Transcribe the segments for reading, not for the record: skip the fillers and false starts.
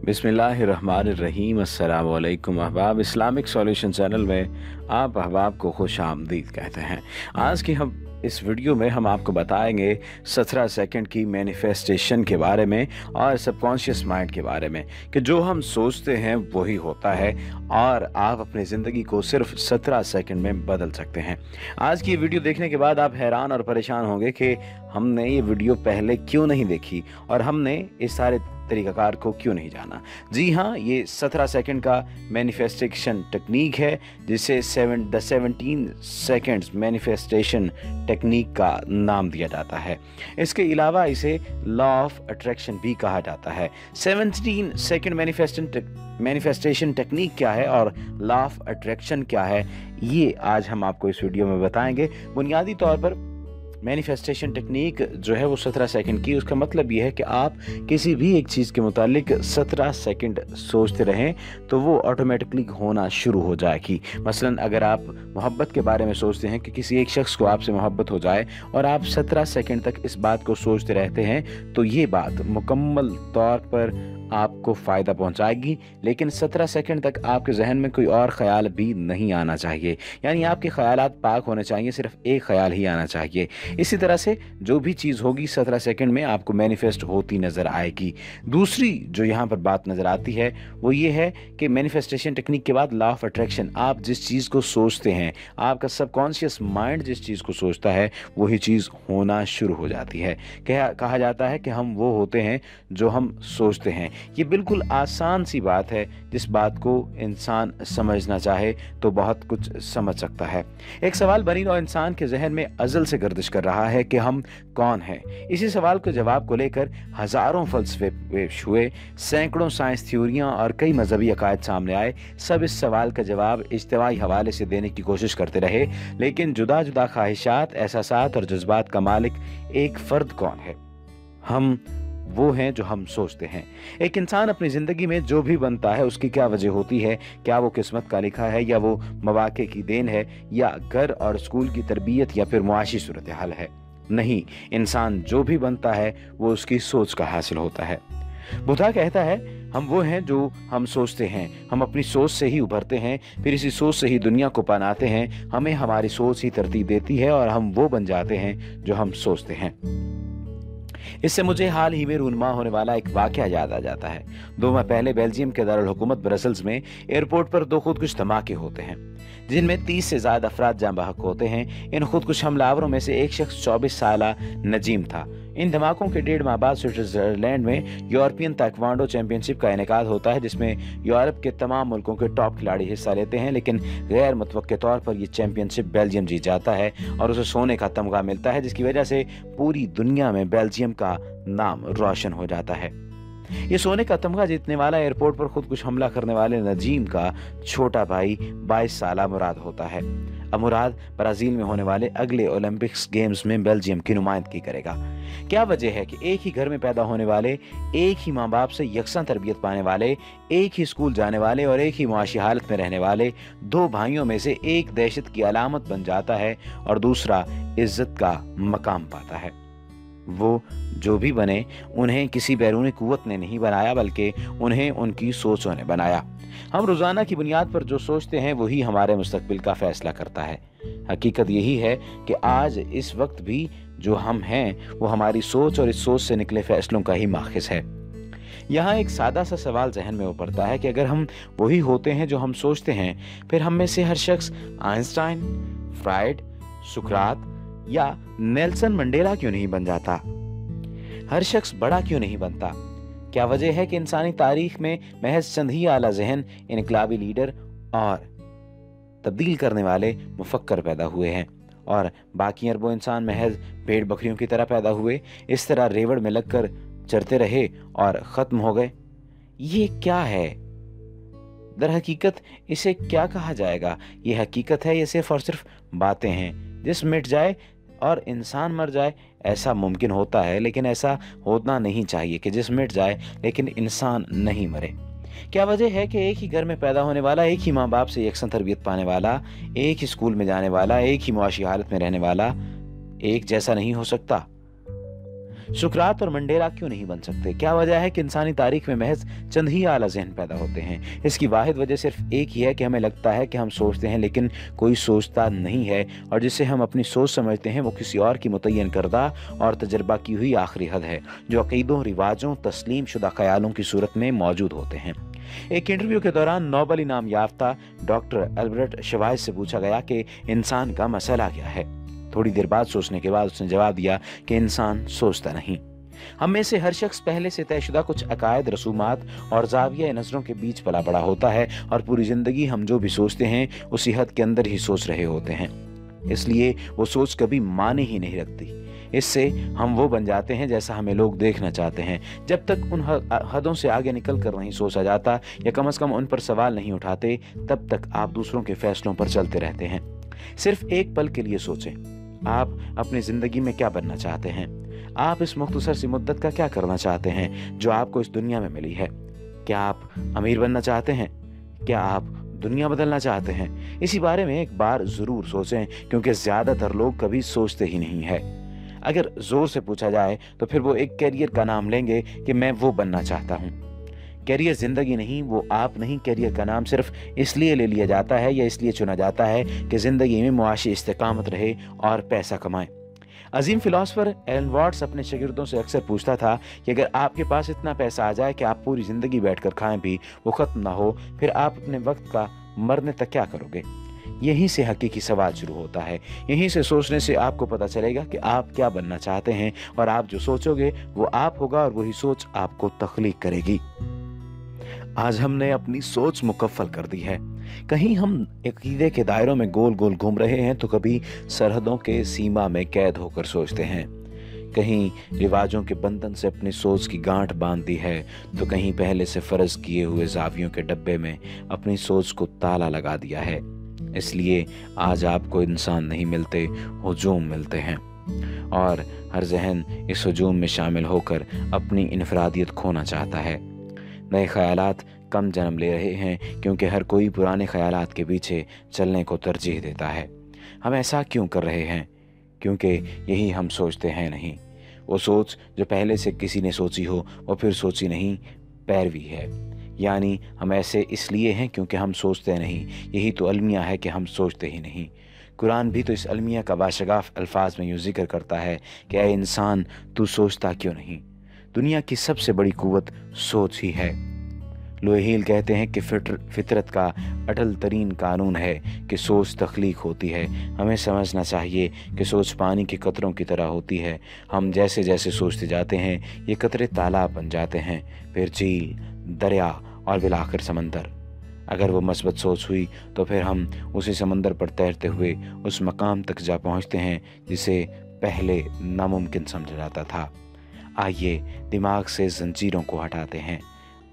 बिस्मिल्लाहिर्रहमानिर्रहीम। अस्सलाम वालेकुम अहबाब। इस्लामिक सॉल्यूशन चैनल में आप अहबाब को खुश आमदीद कहते हैं। आज की हम इस वीडियो में हम आपको बताएंगे 17 सेकंड की मैनिफेस्टेशन के बारे में और सबकॉन्शियस माइंड के बारे में कि जो हम सोचते हैं वही होता है और आप अपनी ज़िंदगी को सिर्फ 17 सेकंड में बदल सकते हैं। आज की वीडियो देखने के बाद आप हैरान और परेशान होंगे कि हमने ये वीडियो पहले क्यों नहीं देखी और हमने इस सारे तरीक़ाकार को क्यों नहीं जाना। जी हाँ, ये 17 सेकंड का मैनिफेस्टेशन टेक्निक है जिसे 17 सेकंड्स मैनिफेस्टेशन टेक्निक का नाम दिया जाता है। इसके अलावा इसे लॉ ऑफ अट्रैक्शन भी कहा जाता है। 17 सेकंड मैनिफेस्टेशन टेक्निक क्या है और लॉ ऑफ अट्रैक्शन क्या है, ये आज हम आपको इस वीडियो में बताएंगे। बुनियादी तौर पर मैनिफेस्टेशन टेक्निक जो है वो 17 सेकंड की, उसका मतलब ये है कि आप किसी भी एक चीज़ के मुतालिक 17 सेकंड सोचते रहें तो वो ऑटोमेटिकली होना शुरू हो जाएगी। मसलन अगर आप मोहब्बत के बारे में सोचते हैं कि किसी एक शख्स को आपसे मोहब्बत हो जाए और आप 17 सेकंड तक इस बात को सोचते रहते हैं तो ये बात मुकम्मल तौर पर आपको फ़ायदा पहुंचाएगी, लेकिन 17 सेकंड तक आपके जहन में कोई और ख्याल भी नहीं आना चाहिए। यानी आपके ख्यालात पाक होने चाहिए, सिर्फ एक ख्याल ही आना चाहिए। इसी तरह से जो भी चीज़ होगी 17 सेकंड में आपको मैनिफेस्ट होती नज़र आएगी। दूसरी जो यहाँ पर बात नज़र आती है वो ये है कि मैनिफेस्टेशन टेक्निक के बाद लॉ ऑफ अट्रैक्शन, आप जिस चीज़ को सोचते हैं, आपका सबकॉन्शियस माइंड जिस चीज़ को सोचता है वही चीज़ होना शुरू हो जाती है। कहा जाता है कि हम वो होते हैं जो हम सोचते हैं। ये बिल्कुल आसान सी बात है, जिस बात को इंसान समझना चाहे तो बहुत कुछ समझ सकता है। एक सवाल बनी नौ इंसान के जहन में अज़ल से गर्दिश कर रहा है कि हम कौन हैं। इसी सवाल के जवाब को लेकर हज़ारों फ़लसफ़े पेश हुए, सैकड़ों साइंस थ्योरियाँ और कई मजहबी अकायद सामने आए। सब इस सवाल का जवाब इज्तिमाई हवाले से देने की कोशिश करते रहे, लेकिन जुदा जुदा ख्वाहिशात, एहसासात और जज्बात का मालिक एक फ़र्द कौन है? हम वो हैं जो हम सोचते हैं। एक इंसान अपनी ज़िंदगी में जो भी बनता है उसकी क्या वजह होती है? क्या वो किस्मत का लिखा है या वो मौके की देन है या घर और स्कूल की तरबियत या फिर मुआशी सूरत हाल है? नहीं, इंसान जो भी बनता है वो उसकी सोच का हासिल होता है। बुद्धा कहता है हम वो हैं जो हम सोचते हैं, हम अपनी सोच से ही उभरते हैं, फिर इसी सोच से ही दुनिया को पनाते हैं। हमें हमारी सोच ही तरतीब देती है और हम वो बन जाते हैं जो हम सोचते हैं। इससे मुझे हाल ही में रूनमा होने वाला एक वाकया याद आ जाता है। 2 माह पहले बेल्जियम के दारुल हुकूमत ब्रसल्स में एयरपोर्ट पर 2 खुदकुश धमाके होते हैं जिनमें 30 से ज़्यादा अफराद जाँ बहक होते हैं। इन खुदकुश हमलावरों में से एक शख्स 24 साला नजीम था। इन धमाकों के 1.5 माह बाद स्विट्जरलैंड में यूरोपियन ताइक्वांडो चैंपियनशिप का इनेकाद होता है, जिसमें यूरोप के तमाम मुल्कों के टॉप खिलाड़ी हिस्सा लेते हैं, लेकिन गैर मुतवक्के तौर पर यह चैंपियनशिप बेल्जियम जीत जाता है और उसे सोने का तमगा मिलता है, जिसकी वजह से पूरी दुनिया में बेल्जियम का नाम रोशन हो जाता है। ये सोने का तमगा जीतने वाला एयरपोर्ट पर खुदकुश हमला करने वाले नजीम का छोटा भाई 22 साला मुराद होता है। अब मुराद ब्राज़ील में होने वाले अगले ओलंपिक्स गेम्स में बेल्जियम की नुमाइंदगी करेगा। क्या वजह है कि एक ही घर में पैदा होने वाले, एक ही माँ बाप से यकसा तरबियत पाने वाले, एक ही स्कूल जाने वाले और एक ही मुआशी हालत में रहने वाले 2 भाइयों में से एक दहशत की अलामत बन जाता है और दूसरा इज्जत का मकाम पाता है। वो जो भी बने, उन्हें किसी बैरूनी कुव्वत ने नहीं बनाया, बल्कि उन्हें उनकी सोचों ने बनाया। हम रोज़ाना की बुनियाद पर जो सोचते हैं वही हमारे मुस्तकबिल का फैसला करता है। हकीकत यही है कि आज इस वक्त भी जो हम हैं वो हमारी सोच और इस सोच से निकले फैसलों का ही माखिज़ है। यहाँ एक सादा सा सवाल जहन में उभरता है कि अगर हम वही होते हैं जो हम सोचते हैं, फिर हम में से हर शख्स आइंस्टाइन, फ्राइड, सुकरात या नेल्सन मंडेला क्यों नहीं बन जाता? हर शख्स बड़ा क्यों नहीं बनता? क्या वजह है कि इंसानी तारीख में महज चंद ही आला जहन, इनकलाबी लीडर और तब्दील करने वाले मुफक्कर पैदा हुए हैं और बाकी अरबों इंसान महज भेड़ बकरियों की तरह पैदा हुए, इस तरह रेवड़ में लगकर चरते रहे और ख़त्म हो गए? ये क्या है? दर हकीकत इसे क्या कहा जाएगा? ये हकीकत है, ये सिर्फ और सिर्फ बातें हैं। जिस्म मिट जाए और इंसान मर जाए, ऐसा मुमकिन होता है, लेकिन ऐसा होना नहीं चाहिए कि जिस्म मिट जाए लेकिन इंसान नहीं मरे। क्या वजह है कि एक ही घर में पैदा होने वाला, एक ही माँ बाप से यकसन तरबियत पाने वाला, एक ही स्कूल में जाने वाला, एक ही मुआशी हालत में रहने वाला एक जैसा नहीं हो सकता? सुकरात और मंडेला क्यों नहीं बन सकते? क्या वजह है कि इंसानी तारीख में महज चंद ही आला ज़हन पैदा होते हैं? इसकी वाहिद वजह सिर्फ एक ही है कि हमें लगता है कि हम सोचते हैं, लेकिन कोई सोचता नहीं है, और जिसे हम अपनी सोच समझते हैं वो किसी और की मुतय्यन करदा और तजर्बा की हुई आखिरी हद है, जो अकीदों, रिवाजों, तस्लीम शुदा ख्यालों की सूरत में मौजूद होते हैं। एक इंटरव्यू के दौरान नोबेल इनाम याफ्ता डॉक्टर अल्बर्ट शवाइज से पूछा गया कि इंसान का मसला क्या है। थोड़ी देर बाद सोचने के बाद उसने जवाब दिया कि इंसान सोचता नहीं। हम में से हर शख्स पहले से तयशुदा कुछ अकायद, रसूमात और जाविया नज़रों के बीच पला बड़ा होता है, और पूरी ज़िंदगी हम जो भी सोचते हैं उसी हद के अंदर ही सोच रहे होते हैं। इसलिए वो सोच कभी माने ही नहीं रखती। इससे हम वो बन जाते हैं जैसा हमें लोग देखना चाहते हैं। जब तक उन हदों से आगे निकल कर नहीं सोचा जाता, या कम से कम उन पर सवाल नहीं उठाते, तब तक आप दूसरों के फैसलों पर चलते रहते हैं। सिर्फ एक पल के लिए सोचें, आप अपनी ज़िंदगी में क्या बनना चाहते हैं? आप इस मुख्तसर सी मुद्दत का क्या करना चाहते हैं जो आपको इस दुनिया में मिली है? क्या आप अमीर बनना चाहते हैं? क्या आप दुनिया बदलना चाहते हैं? इसी बारे में एक बार ज़रूर सोचें, क्योंकि ज़्यादातर लोग कभी सोचते ही नहीं है। अगर ज़ोर से पूछा जाए तो फिर वो एक कैरियर का नाम लेंगे कि मैं वो बनना चाहता हूँ। कैरियर ज़िंदगी नहीं, वो आप नहीं। कैरियर का नाम सिर्फ इसलिए ले लिया जाता है या इसलिए चुना जाता है कि ज़िंदगी में मुआशी इस्तिकामत रहे और पैसा कमाएं। अजीम फिलोसफर एलन वाट्स अपने शागिर्दों से अक्सर पूछता था कि अगर आपके पास इतना पैसा आ जाए कि आप पूरी ज़िंदगी बैठकर खाएं भी, वो ख़त्म ना हो, फिर आप अपने वक्त का मरने तक क्या करोगे? यहीं से हकीकी सवाल शुरू होता है। यहीं से सोचने से आपको पता चलेगा कि आप क्या बनना चाहते हैं, और आप जो सोचोगे वो आप होगा, और वही सोच आपको तख्लीक करेगी। आज हमने अपनी सोच मुकफ्फल कर दी है। कहीं हम अकीदे के दायरों में गोल गोल घूम रहे हैं, तो कभी सरहदों के सीमा में कैद होकर सोचते हैं। कहीं रिवाजों के बंधन से अपनी सोच की गांठ बांध दी है, तो कहीं पहले से फर्ज किए हुए जावियों के डब्बे में अपनी सोच को ताला लगा दिया है। इसलिए आज आपको इंसान नहीं मिलते, हुजूम मिलते हैं, और हर जहन इस हुजूम में शामिल होकर अपनी इनफरादियत खोना चाहता है। नए ख्यालात कम जन्म ले रहे हैं, क्योंकि हर कोई पुराने ख्यालात के पीछे चलने को तरजीह देता है। हम ऐसा क्यों कर रहे हैं? क्योंकि यही हम सोचते हैं नहीं। वो सोच जो पहले से किसी ने सोची हो, वो फिर सोची नहीं, पैरवी है। यानी हम ऐसे इसलिए हैं क्योंकि हम सोचते नहीं। यही तो अलमिया है कि हम सोचते ही नहीं। कुरान भी तो इस अलमिया का बाशगाफ अल्फाज में यूँ जिक्र करता है कि ऐ इंसान, तू सोचता क्यों नहीं? दुनिया की सबसे बड़ी कुव्वत सोच ही है। लोहील कहते हैं कि फितरत का अटल तरीन कानून है कि सोच तख्लीक होती है। हमें समझना चाहिए कि सोच पानी के कतरों की तरह होती है। हम जैसे जैसे सोचते जाते हैं, ये कतरे तालाब बन जाते हैं, फिर झील, दरिया और बिलाखिर समंदर। अगर वो मस्बत सोच हुई तो फिर हम उसी समंदर पर तैरते हुए उस मकाम तक जा पहुँचते हैं जिसे पहले नामुमकिन समझा जाता था। आइए दिमाग से जंजीरों को हटाते हैं।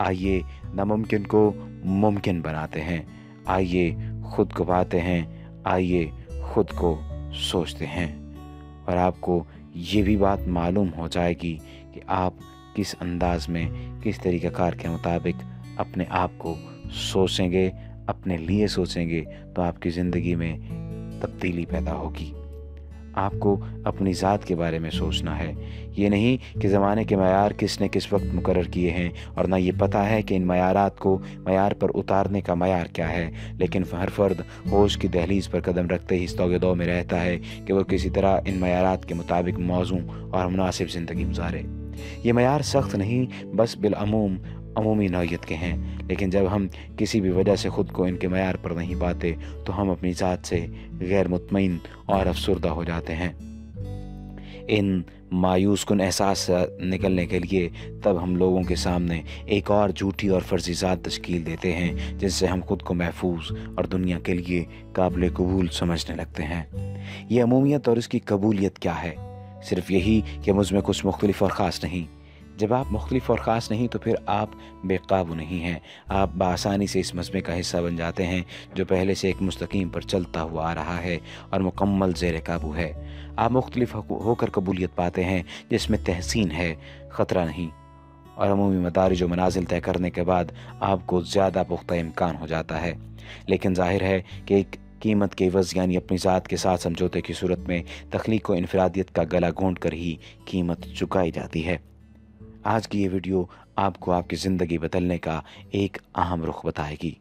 आइए नामुमकिन को मुमकिन बनाते हैं। आइए खुद को पाते हैं। आइए खुद को सोचते हैं, और आपको ये भी बात मालूम हो जाएगी कि आप किस अंदाज में, किस तरीक़ाकार के मुताबिक अपने आप को सोचेंगे, अपने लिए सोचेंगे, तो आपकी ज़िंदगी में तब्दीली पैदा होगी। आपको अपनी ज़ात के बारे में सोचना है। ये नहीं कि ज़माने के मयार किसने किस वक्त मुकर्रर किए हैं, और ना ये पता है कि इन मयारात को मयार पर उतारने का मयार क्या है। लेकिन हर फर्द होश की दहलीज पर कदम रखते ही इस तौगे-दौ में रहता है कि वो किसी तरह इन मयारात के मुताबिक मौजू और मुनासिब ज़िंदगी गुजारे। ये मयार सख्त नहीं, बस बिलअमूम अमूमी नौयत के हैं। लेकिन जब हम किसी भी वजह से ख़ुद को इनके मयार पर नहीं पाते, तो हम अपनी ज़ात से गैर मुतमईन और अफसुर्दा हो जाते हैं। इन मायूस कुन एहसास से निकलने के लिए तब हम लोगों के सामने एक और झूठी और फर्जी ज़ात तश्कील देते हैं, जिससे हम खुद को महफूज और दुनिया के लिए काबिल कबूल समझने लगते हैं। ये अमूमियत और इसकी कबूलियत क्या है? सिर्फ यही कि मुझ में कुछ मुख्तलिफ और ख़ास नहीं। जब आप मुख्तलिफ और ख़ास नहीं, तो फिर आप बेकाबू नहीं हैं। आप बआसानी से इस मजमे का हिस्सा बन जाते हैं जो पहले से एक मुस्तकीम पर चलता हुआ आ रहा है और मुकम्मल ज़ेर काबू है। आप मुख्तलिफ होकर कबूलियत पाते हैं जिसमें तहसीन है, ख़तरा नहीं, और अमूमी मदारिज व मनाजिल तय करने के बाद आपको ज़्यादा पुख्ता इम्कान हो जाता है। लेकिन ज़ाहिर है कि एक कीमत के एवज़ यानी अपनी ज़ात के साथ समझौते की सूरत में तख्लीक व इनफरादियत का गला घोंट कर ही कीमत चुकाई जाती है। आज की ये वीडियो आपको आपकी ज़िंदगी बदलने का एक अहम रुख बताएगी।